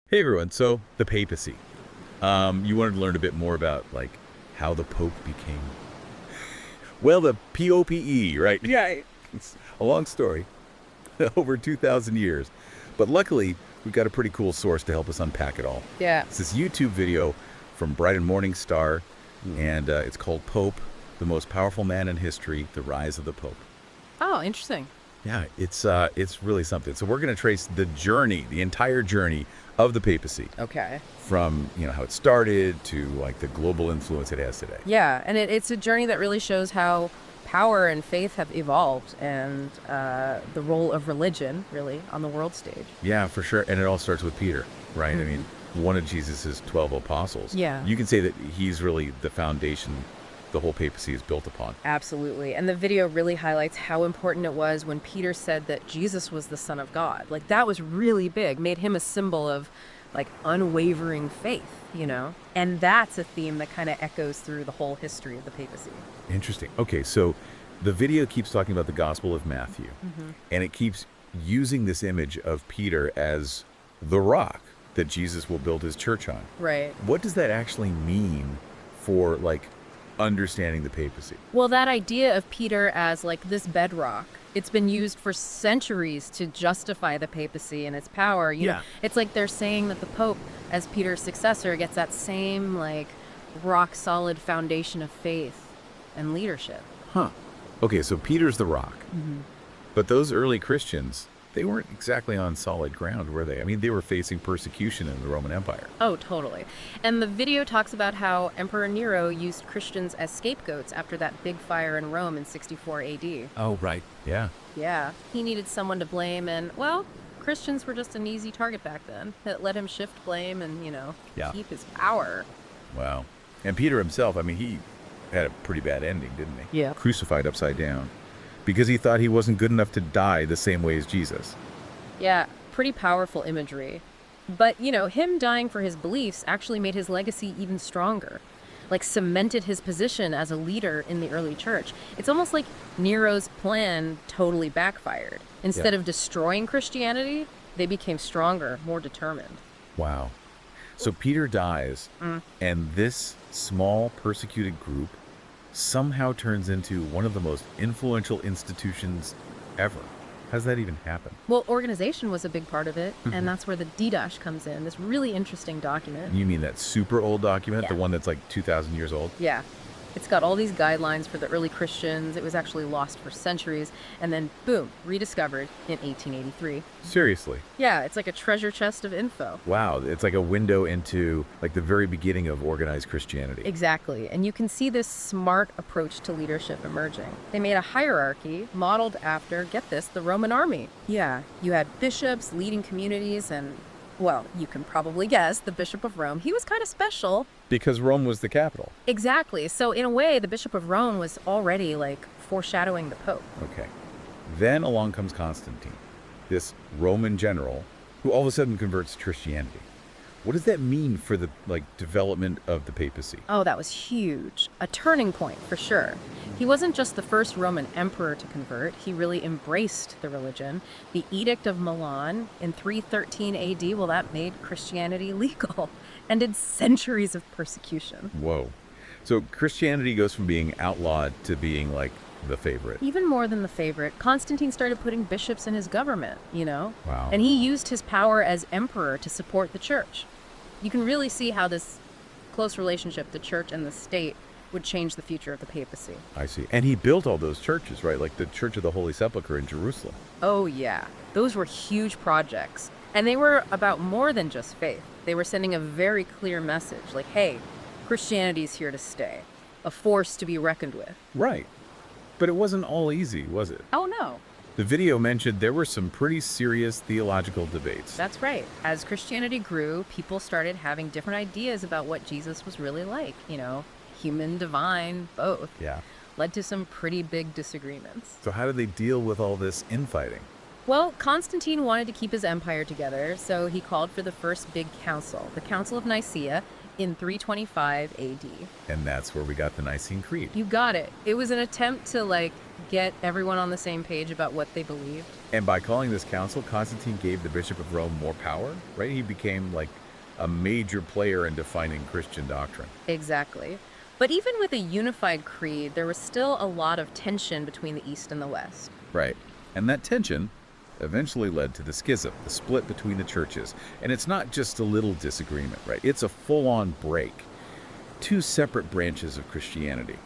Hey everyone, so the papacy. You wanted to learn a bit more about how the Pope became, well, the POPE, right? Yeah. It's a long story, over 2,000 years. But luckily, we've got a pretty cool source to help us unpack it all. Yeah. It's this YouTube video from Bright and Morning Star, and it's called Pope, the Most Powerful Man in History, The Rise of the Pope. Oh, interesting. Yeah, it's really something. So we're going to trace the journey, the entire journey of the papacy. Okay. From how it started to the global influence it has today. Yeah, and it's a journey that really shows how power and faith have evolved and the role of religion, really, on the world stage. Yeah, for sure. And it all starts with Peter, right? I mean, one of Jesus's 12 apostles. Yeah. You can say that he's really the foundation the whole papacy is built upon. Absolutely. And the video really highlights how important it was when Peter said that Jesus was the Son of God. Like, that was really big, made him a symbol of unwavering faith. And that's a theme that kind of echoes through the whole history of the papacy. Interesting. Okay, so the video keeps talking about the Gospel of Matthew, and it keeps using this image of Peter as the rock that Jesus will build his church on. Right. What does that actually mean for understanding the papacy? Well, that idea of Peter as this bedrock, it's been used for centuries to justify the papacy and its power. You know, it's like they're saying that the Pope, as Peter's successor, gets that same rock solid foundation of faith and leadership. Huh. Okay, so Peter's the rock. But those early Christians, they weren't exactly on solid ground, were they? I mean, they were facing persecution in the Roman Empire. Oh, totally. And the video talks about how Emperor Nero used Christians as scapegoats after that big fire in Rome in 64 AD. Oh, right. Yeah. Yeah, he needed someone to blame, and, well, Christians were just an easy target back then. It let him shift blame and, keep his power. Wow. And Peter himself, I mean, he had a pretty bad ending, didn't he? Yeah. Crucified upside down because he thought he wasn't good enough to die the same way as Jesus. Yeah, pretty powerful imagery. But, him dying for his beliefs actually made his legacy even stronger. Cemented his position as a leader in the early church. It's almost like Nero's plan totally backfired. Instead of destroying Christianity, they became stronger, more determined. Wow. So Peter dies, and this small persecuted group somehow turns into one of the most influential institutions ever. How does that even happen? Well, organization was a big part of it, and that's where the Didache comes in, this really interesting document. You mean that super old document, Yeah. the one that's 2,000 years old? Yeah. It's got all these guidelines for the early Christians. It was actually lost for centuries, and then, boom, rediscovered in 1883. Seriously? Yeah, it's like a treasure chest of info. Wow, it's like a window into the very beginning of organized Christianity. Exactly, and you can see this smart approach to leadership emerging. They made a hierarchy modeled after, get this, the Roman army. Yeah, you had bishops leading communities and, well, you can probably guess, the Bishop of Rome. He was kind of special. Because Rome was the capital. Exactly. So in a way, the Bishop of Rome was already foreshadowing the Pope. Okay. Then along comes Constantine, this Roman general who all of a sudden converts to Christianity. What does that mean for the development of the papacy? Oh, that was huge. A turning point, for sure. He wasn't just the first Roman emperor to convert. He really embraced the religion. The Edict of Milan in 313 AD, well, that made Christianity legal. Ended centuries of persecution. Whoa. So Christianity goes from being outlawed to being the favorite. Even more than the favorite, Constantine started putting bishops in his government, Wow. And he used his power as emperor to support the church. You can really see how this close relationship, the church and the state, would change the future of the papacy. I see. And he built all those churches, right? Like the Church of the Holy Sepulchre in Jerusalem. Oh, yeah. Those were huge projects. And they were about more than just faith. They were sending a very clear message, hey, Christianity's here to stay, a force to be reckoned with. Right. But it wasn't all easy, was it? Oh, no. The video mentioned there were some pretty serious theological debates. That's right. As Christianity grew, people started having different ideas about what Jesus was really like, human, divine, both. Yeah. Led to some pretty big disagreements. So how did they deal with all this infighting? Well, Constantine wanted to keep his empire together, so he called for the first big council, the Council of Nicaea, in 325 AD. And that's where we got the Nicene Creed. You got it. It was an attempt to, get everyone on the same page about what they believed. And by calling this council, Constantine gave the Bishop of Rome more power, right? He became like a major player in defining Christian doctrine. Exactly. But even with a unified creed, there was still a lot of tension between the East and the West. Right. And that tension eventually led to the schism, the split between the churches. And it's not just a little disagreement, right? It's a full-on break. Two separate branches of Christianity.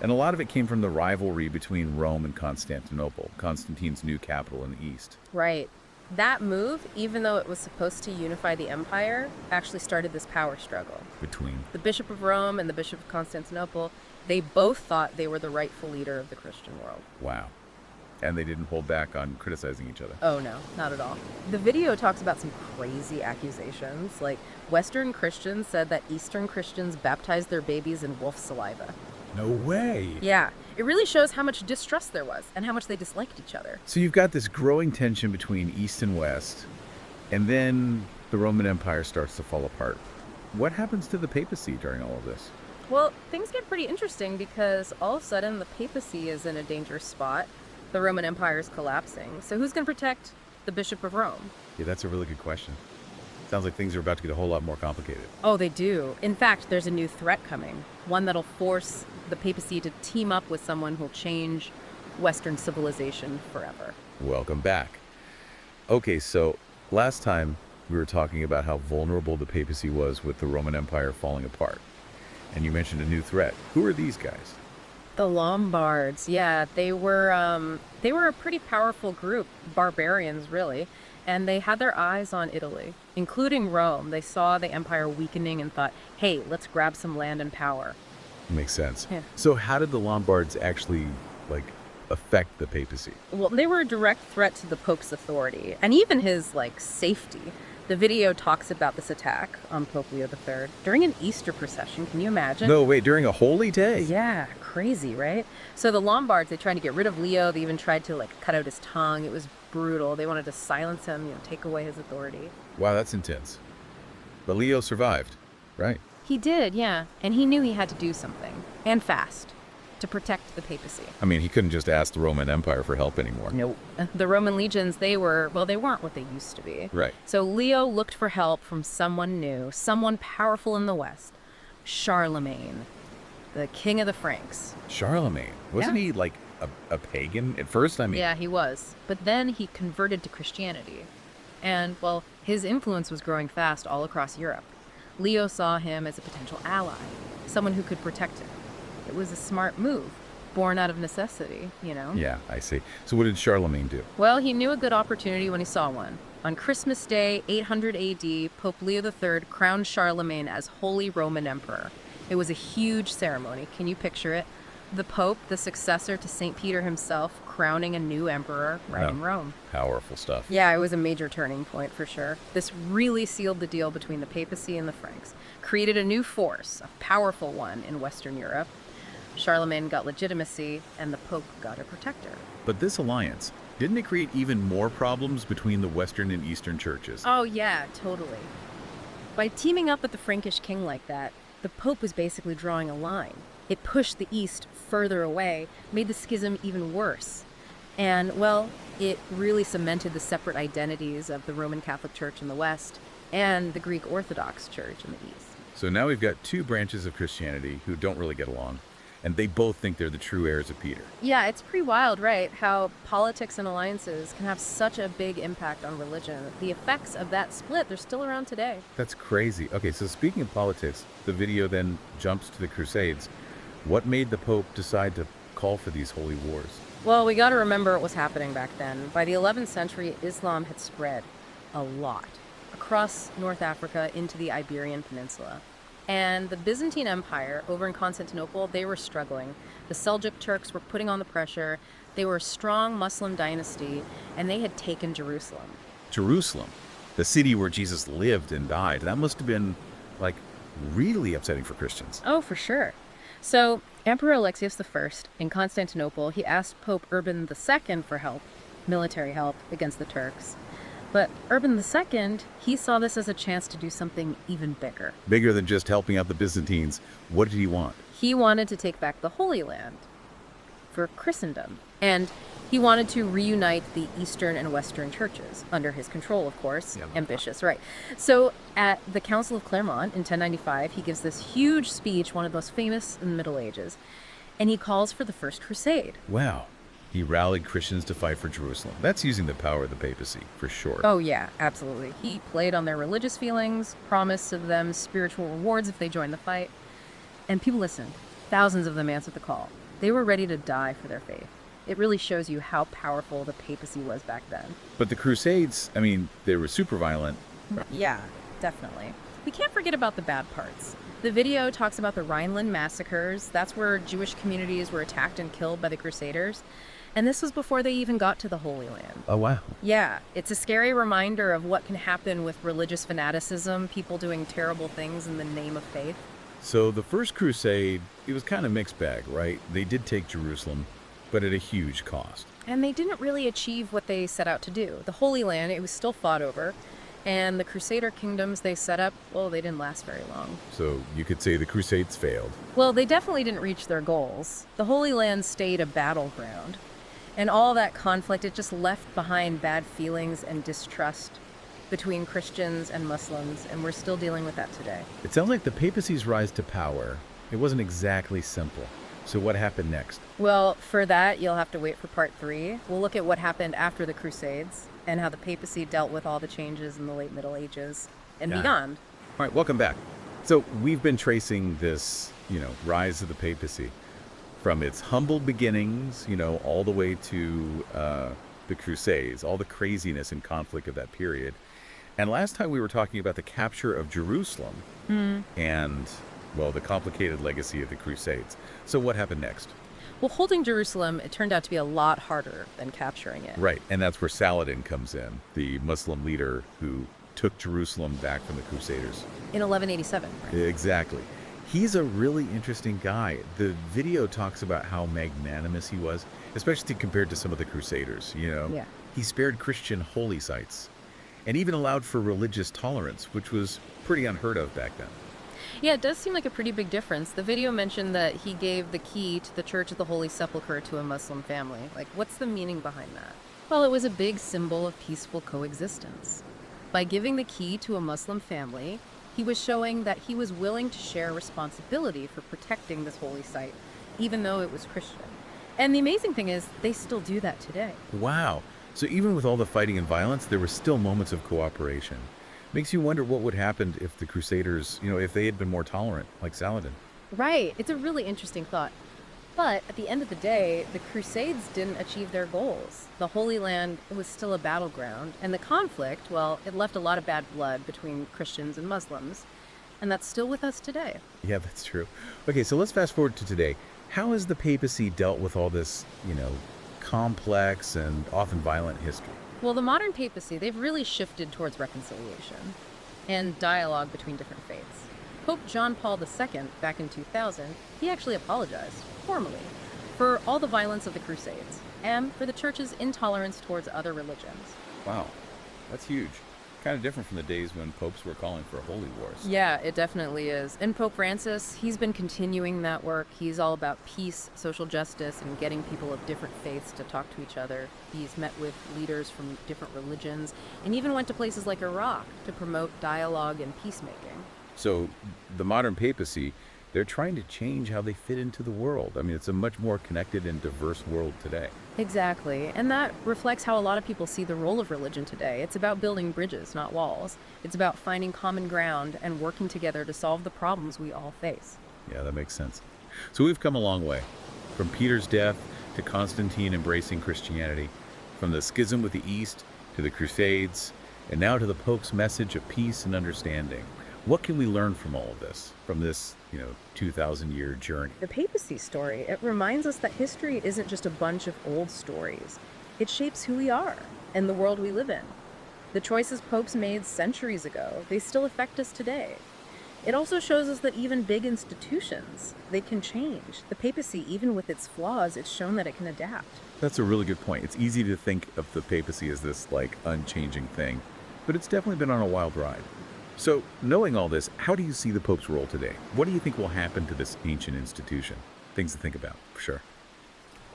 And a lot of it came from the rivalry between Rome and Constantinople, Constantine's new capital in the East. Right. That move, even though it was supposed to unify the empire, actually started this power struggle. Between? The Bishop of Rome and the Bishop of Constantinople, they both thought they were the rightful leader of the Christian world. Wow. And they didn't hold back on criticizing each other. Oh, no, not at all. The video talks about some crazy accusations, like Western Christians said that Eastern Christians baptized their babies in wolf saliva. No way. Yeah, it really shows how much distrust there was and how much they disliked each other. So you've got this growing tension between East and West, and then the Roman Empire starts to fall apart. What happens to the papacy during all of this? Well, things get pretty interesting because all of a sudden the papacy is in a dangerous spot. The Roman Empire is collapsing. So who's going to protect the Bishop of Rome? Yeah, that's a really good question. Sounds like things are about to get a whole lot more complicated. Oh, they do. In fact, there's a new threat coming. One that'll force the papacy to team up with someone who'll change Western civilization forever. Welcome back. Okay, so last time we were talking about how vulnerable the papacy was with the Roman Empire falling apart. And you mentioned a new threat. Who are these guys? The Lombards, yeah, they were a pretty powerful group, barbarians really, and they had their eyes on Italy, including Rome. They saw the empire weakening and thought, hey, let's grab some land and power. Makes sense. Yeah. So how did the Lombards actually, affect the papacy? Well, they were a direct threat to the Pope's authority, and even his, safety. The video talks about this attack on Pope Leo III during an Easter procession. Can you imagine? No, wait, during a holy day? Yeah, crazy, right? So the Lombards, they tried to get rid of Leo. They even tried to cut out his tongue. It was brutal. They wanted to silence him, take away his authority. Wow, that's intense. But Leo survived, right? He did, yeah. And he knew he had to do something, and fast, to protect the papacy. I mean, he couldn't just ask the Roman Empire for help anymore. Nope. The Roman legions, they weren't what they used to be. Right. So Leo looked for help from someone new, someone powerful in the West. Charlemagne, the king of the Franks. Charlemagne. Wasn't he a pagan at first? I mean, Yeah, he was. But then he converted to Christianity. And, his influence was growing fast all across Europe. Leo saw him as a potential ally, someone who could protect him. It was a smart move, born out of necessity, Yeah, I see. So what did Charlemagne do? Well, he knew a good opportunity when he saw one. On Christmas Day, 800 AD, Pope Leo III crowned Charlemagne as Holy Roman Emperor. It was a huge ceremony. Can you picture it? The Pope, the successor to St. Peter himself, crowning a new emperor right in Rome. Powerful stuff. Yeah, it was a major turning point for sure. This really sealed the deal between the papacy and the Franks, created a new force, a powerful one in Western Europe. Charlemagne got legitimacy, and the Pope got a protector. But this alliance, didn't it create even more problems between the Western and Eastern churches? Oh yeah, totally. By teaming up with the Frankish king like that, the Pope was basically drawing a line. It pushed the East further away, made the schism even worse. And, it really cemented the separate identities of the Roman Catholic Church in the West and the Greek Orthodox Church in the East. So now we've got two branches of Christianity who don't really get along, and they both think they're the true heirs of Peter. Yeah, it's pretty wild, right? How politics and alliances can have such a big impact on religion. The effects of that split, they're still around today. That's crazy. Okay, so speaking of politics, the video then jumps to the Crusades. What made the Pope decide to call for these holy wars? Well, we got to remember what was happening back then. By the 11th century, Islam had spread a lot across North Africa into the Iberian Peninsula. And the Byzantine Empire over in Constantinople, they were struggling. The Seljuk Turks were putting on the pressure. They were a strong Muslim dynasty, and they had taken Jerusalem. Jerusalem, the city where Jesus lived and died. That must have been, really upsetting for Christians. Oh, for sure. So Emperor Alexius I in Constantinople, he asked Pope Urban II for help, military help against the Turks. But Urban II, he saw this as a chance to do something even bigger. Bigger than just helping out the Byzantines. What did he want? He wanted to take back the Holy Land for Christendom. And he wanted to reunite the Eastern and Western churches under his control, of course. Yeah. Ambitious, right. So at the Council of Clermont in 1095, he gives this huge speech, one of the most famous in the Middle Ages, and he calls for the First Crusade. Wow. He rallied Christians to fight for Jerusalem. That's using the power of the papacy, for sure. Oh, yeah, absolutely. He played on their religious feelings, promised to them spiritual rewards if they joined the fight. And people listened. Thousands of them answered the call. They were ready to die for their faith. It really shows you how powerful the papacy was back then. But the Crusades, I mean, they were super violent. Yeah, definitely. We can't forget about the bad parts. The video talks about the Rhineland massacres. That's where Jewish communities were attacked and killed by the Crusaders. And this was before they even got to the Holy Land. Oh, wow. Yeah, it's a scary reminder of what can happen with religious fanaticism, people doing terrible things in the name of faith. So the First Crusade, it was kind of mixed bag, right? They did take Jerusalem, but at a huge cost. And they didn't really achieve what they set out to do. The Holy Land, it was still fought over. And the Crusader kingdoms they set up, well, they didn't last very long. So you could say the Crusades failed. Well, they definitely didn't reach their goals. The Holy Land stayed a battleground. And all that conflict, it just left behind bad feelings and distrust between Christians and Muslims, and we're still dealing with that today. It sounds like the papacy's rise to power, it wasn't exactly simple. So what happened next? Well, for that, you'll have to wait for part 3. We'll look at what happened after the Crusades and how the papacy dealt with all the changes in the late Middle Ages and beyond. All right, welcome back. So we've been tracing this, rise of the papacy from its humble beginnings, all the way to the Crusades, all the craziness and conflict of that period. And last time we were talking about the capture of Jerusalem and, well, the complicated legacy of the Crusades. So what happened next? Well, holding Jerusalem, it turned out to be a lot harder than capturing it. Right, and that's where Saladin comes in, the Muslim leader who took Jerusalem back from the Crusaders. In 1187, right? Exactly. He's a really interesting guy. The video talks about how magnanimous he was, especially compared to some of the Crusaders, Yeah. He spared Christian holy sites and even allowed for religious tolerance, which was pretty unheard of back then. Yeah, it does seem like a pretty big difference. The video mentioned that he gave the key to the Church of the Holy Sepulchre to a Muslim family. Like, what's the meaning behind that? Well, it was a big symbol of peaceful coexistence. By giving the key to a Muslim family, he was showing that he was willing to share responsibility for protecting this holy site, even though it was Christian. And the amazing thing is, they still do that today. Wow. So even with all the fighting and violence, there were still moments of cooperation. Makes you wonder what would happen if the Crusaders, if they had been more tolerant, like Saladin. Right. It's a really interesting thought. But at the end of the day, the Crusades didn't achieve their goals. The Holy Land was still a battleground, and the conflict, well, it left a lot of bad blood between Christians and Muslims, and that's still with us today. Yeah, that's true. Okay, so let's fast forward to today. How has the papacy dealt with all this, complex and often violent history? Well, the modern papacy, they've really shifted towards reconciliation and dialogue between different faiths. Pope John Paul II, back in 2000, he actually apologized, formally, for all the violence of the Crusades and for the Church's intolerance towards other religions. Wow, that's huge. Kind of different from the days when popes were calling for holy wars. Yeah, it definitely is. And Pope Francis, he's been continuing that work. He's all about peace, social justice, and getting people of different faiths to talk to each other. He's met with leaders from different religions and even went to places like Iraq to promote dialogue and peacemaking. So the modern papacy, they're trying to change how they fit into the world. I mean, it's a much more connected and diverse world today. Exactly. And that reflects how a lot of people see the role of religion today. It's about building bridges, not walls. It's about finding common ground and working together to solve the problems we all face. Yeah, that makes sense. So we've come a long way. From Peter's death to Constantine embracing Christianity, from the schism with the East to the Crusades, and now to the Pope's message of peace and understanding. What can we learn from all of this, from this, 2,000-year journey? The papacy story, it reminds us that history isn't just a bunch of old stories. It shapes who we are and the world we live in. The choices popes made centuries ago, they still affect us today. It also shows us that even big institutions, they can change. The papacy, even with its flaws, it's shown that it can adapt. That's a really good point. It's easy to think of the papacy as this, like, unchanging thing, but it's definitely been on a wild ride. So, knowing all this, how do you see the Pope's role today? What do you think will happen to this ancient institution? Things to think about, for sure.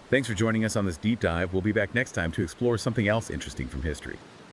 Thanks for joining us on this deep dive. We'll be back next time to explore something else interesting from history.